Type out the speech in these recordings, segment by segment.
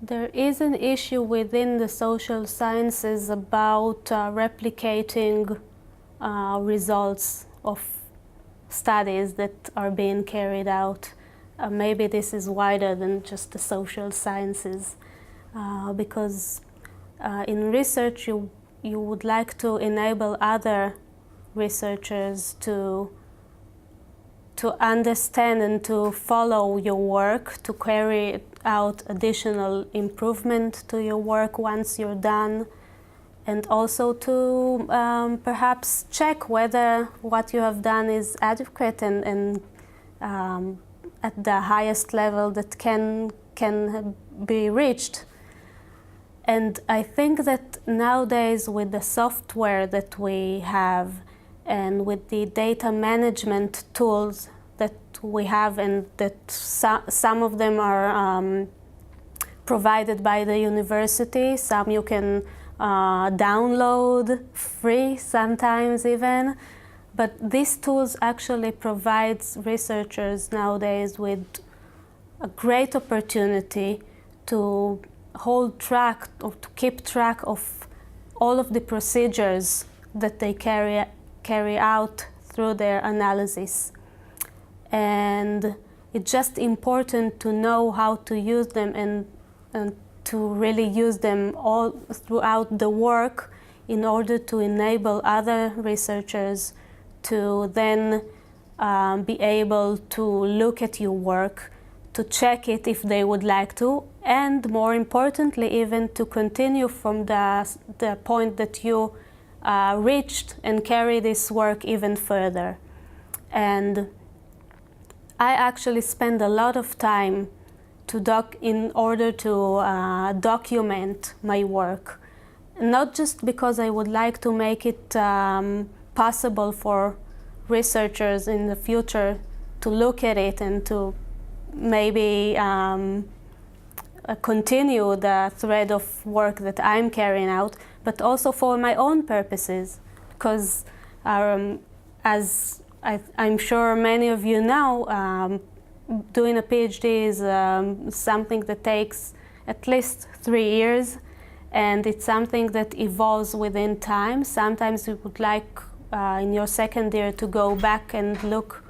There is an issue within the social sciences about replicating results of studies that are being carried out. Maybe this is wider than just the social sciences, because in research you would like to enable other researchers to understand and to follow your work, to carry out additional improvement to your work once you're done, and also to perhaps check whether what you have done is adequate and at the highest level that can be reached. And I think that nowadays with the software that we have and with the data management tools that we have, and that some of them are provided by the university, some you can download free sometimes even, but these tools actually provide researchers nowadays with a great opportunity to hold track or to keep track of all of the procedures that they carry out through their analysis. And it's just important to know how to use them and to really use them all throughout the work in order to enable other researchers to then be able to look at your work, to check it if they would like to, and more importantly even to continue from the point that you reached and carry this work even further. And I actually spend a lot of time in order to document my work, not just because I would like to make it possible for researchers in the future to look at it and to maybe continue the thread of work that I'm carrying out, but also for my own purposes, because as I'm sure many of you know, doing a PhD is something that takes at least 3 years, and it's something that evolves within time. Sometimes you would like in your second year to go back and look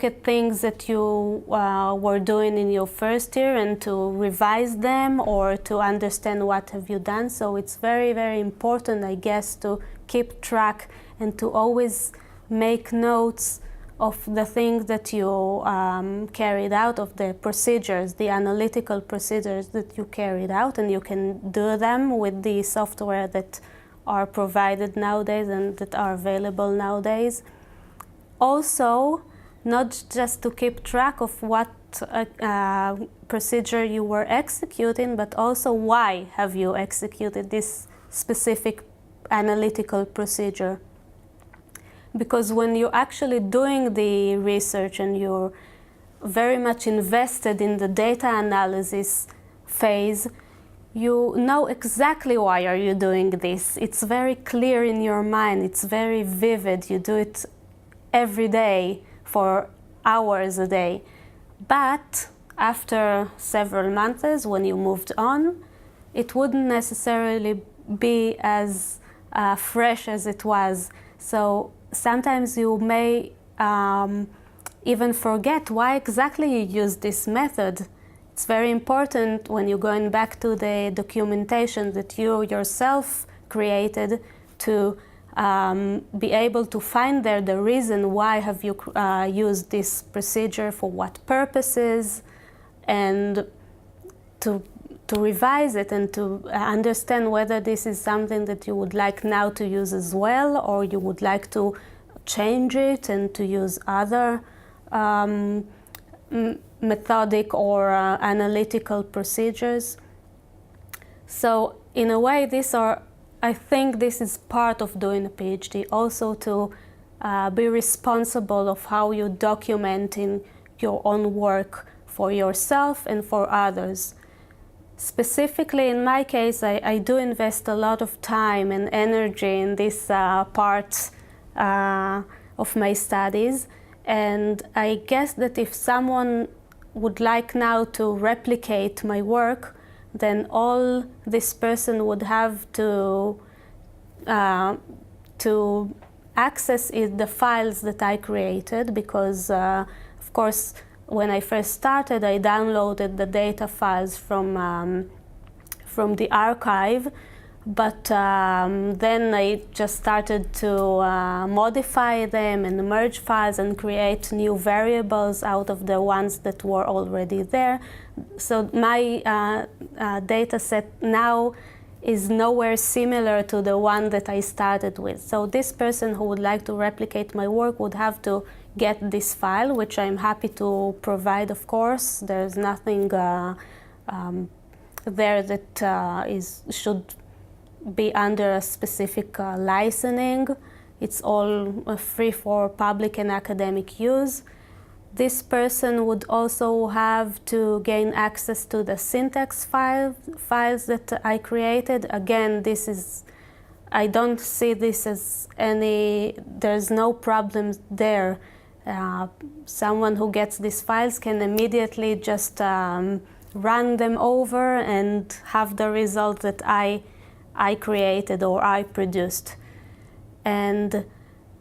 at things that you were doing in your first year and to revise them or to understand what have you done. So it's very, very important, I guess, to keep track and to always make notes of the things that you carried out, of the procedures, the analytical procedures that you carried out, and you can do them with the software that are provided nowadays and that are available nowadays. Also, not just to keep track of what procedure you were executing, but also why have you executed this specific analytical procedure. Because when you're actually doing the research and you're very much invested in the data analysis phase, you know exactly why are you doing this. It's very clear in your mind, it's very vivid, you do it every day for hours a day. But after several months, when you moved on, it wouldn't necessarily be as fresh as it was. So sometimes you may even forget why exactly you used this method. It's very important when you're going back to the documentation that you yourself created to be able to find there the reason why have you used this procedure, for what purposes, and to revise it and to understand whether this is something that you would like now to use as well, or you would like to change it and to use other methodic or analytical procedures. So in a way, I think this is part of doing a PhD, also to be responsible of how you documenting your own work for yourself and for others. Specifically in my case, I do invest a lot of time and energy in this part of my studies, and I guess that if someone would like now to replicate my work, then all this person would have to access is the files that I created, because of course when I first started I downloaded the data files from the archive, but then I just started to modify them and merge files and create new variables out of the ones that were already there. So my data set now is nowhere similar to the one that I started with. So this person who would like to replicate my work would have to get this file, which I'm happy to provide, of course. There's nothing there that should be under a specific licensing. It's all free for public and academic use. This person would also have to gain access to the syntax files that I created. Again, I don't see this as there's no problem there. Someone who gets these files can immediately just run them over and have the result that I created or I produced. And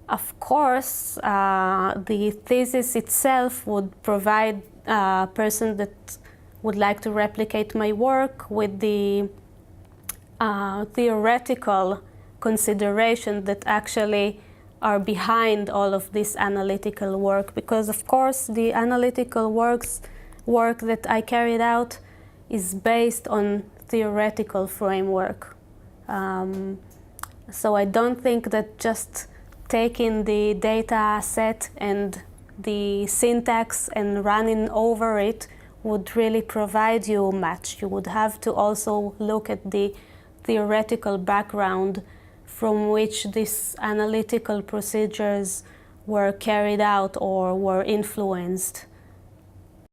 of course, the thesis itself would provide a person that would like to replicate my work with the theoretical consideration that actually are behind all of this analytical work, because of course the analytical work that I carried out is based on theoretical framework. So I don't think that just taking the data set and the syntax and running over it would really provide you much. You would have to also look at the theoretical background from which these analytical procedures were carried out or were influenced.